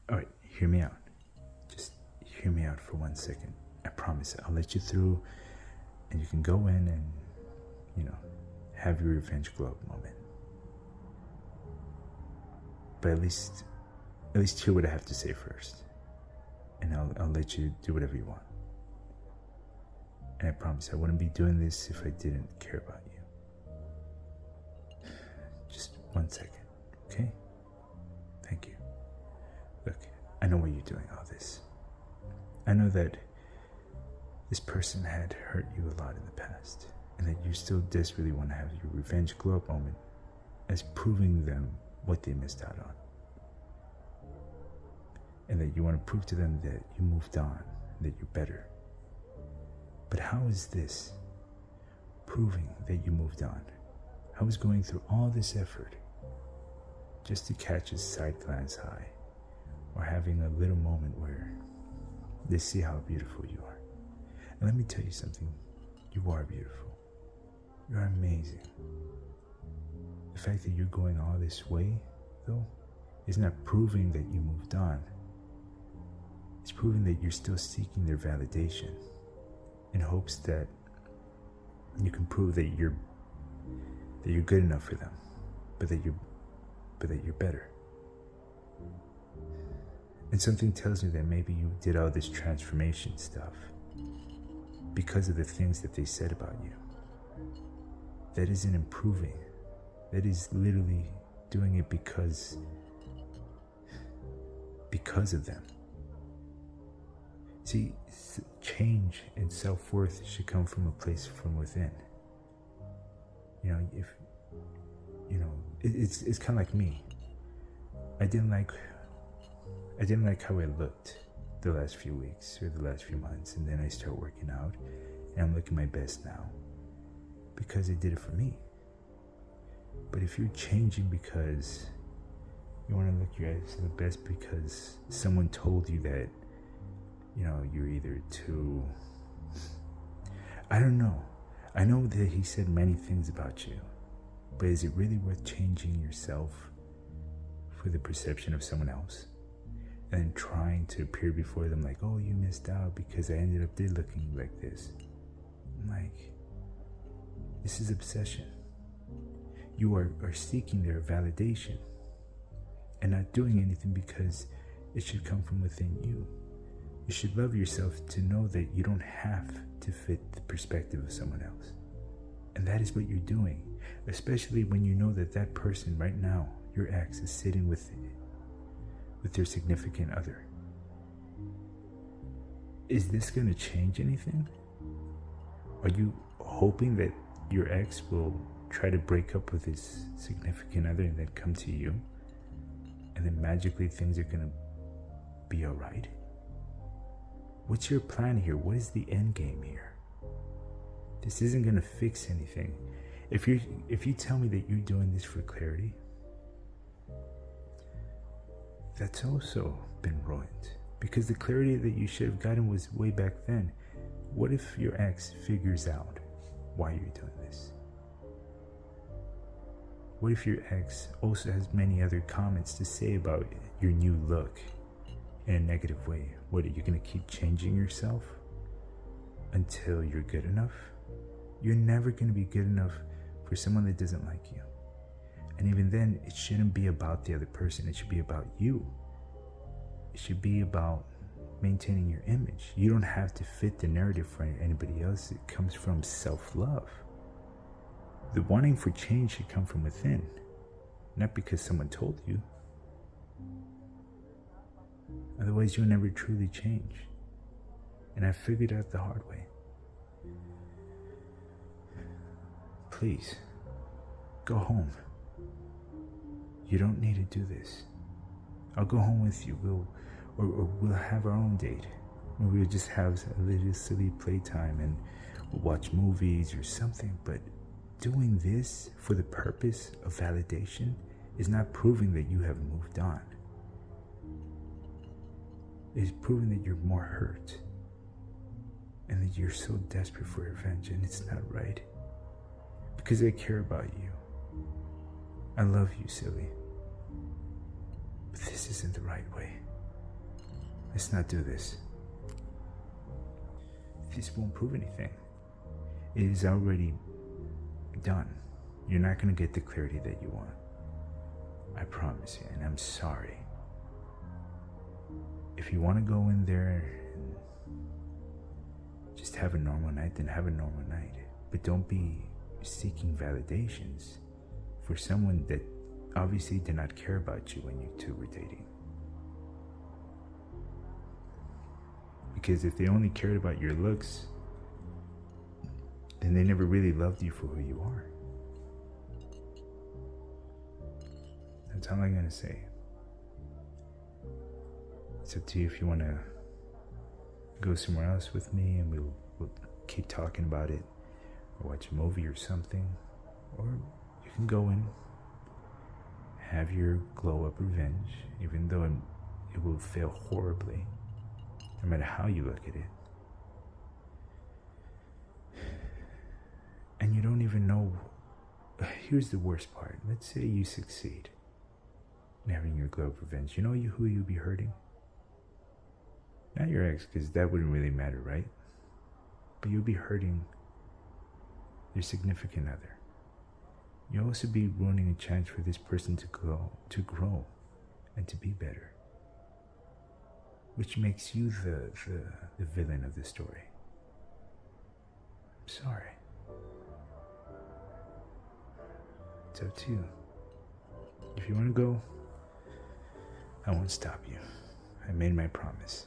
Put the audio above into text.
Alright, hear me out. Just hear me out for 1 second. I promise I'll let you through and you can go in and, you know, have your revenge glow up moment. But at least hear what I have to say first. And I'll let you do whatever you want. And I promise I wouldn't be doing this if I didn't care about you. Just 1 second, okay? Thank you. Look, I know why you're doing all this. I know that this person had hurt you a lot in the past, and that you still desperately want to have your revenge glow up moment as proving them what they missed out on. And that you want to prove to them that you moved on, that you're better. But how is this proving that you moved on? How is going through all this effort just to catch a side glance high, or having a little moment where they see how beautiful you are? And let me tell you something, you are beautiful. You're amazing. The fact that you're going all this way, though, is not proving that you moved on. It's proving that you're still seeking their validation in hopes that you can prove that you're good enough for them, but that you're better. And something tells me that maybe you did all this transformation stuff because of the things that they said about you. That isn't improving. That is literally doing it because of them. See, change and self-worth should come from a place from within. It's kind of like me. I didn't like how I looked the last few weeks or the last few months, and then I start working out, and I'm looking my best now because I did it for me. But if you're changing because you want to look your the best because someone told you that, you're either too... I don't know. I know that he said many things about you, but is it really worth changing yourself for the perception of someone else? And trying to appear before them like, oh, you missed out because I ended up looking like this. I'm like, this is obsession. You are seeking their validation and not doing anything because it should come from within you. You should love yourself to know that you don't have to fit the perspective of someone else. And that is what you're doing, especially when you know that that person right now, your ex, is sitting with their significant other. Is this going to change anything? Are you hoping that your ex will try to break up with his significant other and then come to you, and then magically things are going to be all right? What's your plan here? What is the end game here? This isn't going to fix anything. If you tell me that you're doing this for clarity, that's also been ruined, because the clarity that you should have gotten was way back then. What if your ex figures out why you're doing this? What if your ex also has many other comments to say about your new look in a negative way? What, are you going to keep changing yourself until you're good enough? You're never going to be good enough for someone that doesn't like you. And even then, it shouldn't be about the other person. It should be about you. It should be about maintaining your image. You don't have to fit the narrative for anybody else. It comes from self-love. The wanting for change should come from within, not because someone told you. Otherwise, you'll never truly change. And I figured out the hard way. Please, go home. You don't need to do this. I'll go home with you. We'll have our own date. We'll just have a little silly playtime and we'll watch movies or something. But doing this for the purpose of validation is not proving that you have moved on. It's proving that you're more hurt and that you're so desperate for revenge, and it's not right. Because I care about you. I love you, silly. But this isn't the right way. Let's not do this. This won't prove anything. It is already done. You're not going to get the clarity that you want. I promise you, and I'm sorry. If you want to go in there and just have a normal night, then have a normal night. But don't be seeking validations for someone that obviously did not care about you when you two were dating. Because if they only cared about your looks, then they never really loved you for who you are. That's all I'm gonna say. It's up to you if you want to go somewhere else with me and we'll keep talking about it, or watch a movie or something. Or you can go in, have your glow up revenge, even though it will fail horribly, no matter how you look at it. And you don't even know. Here's the worst part. Let's say you succeed in having your glow up revenge. You know who you'll be hurting? Not your ex, because that wouldn't really matter, right? But you'll be hurting your significant other. You'll also be ruining a chance for this person to grow, and to be better. Which makes you the villain of the story. I'm sorry. It's up to you. If you want to go, I won't stop you. I made my promise.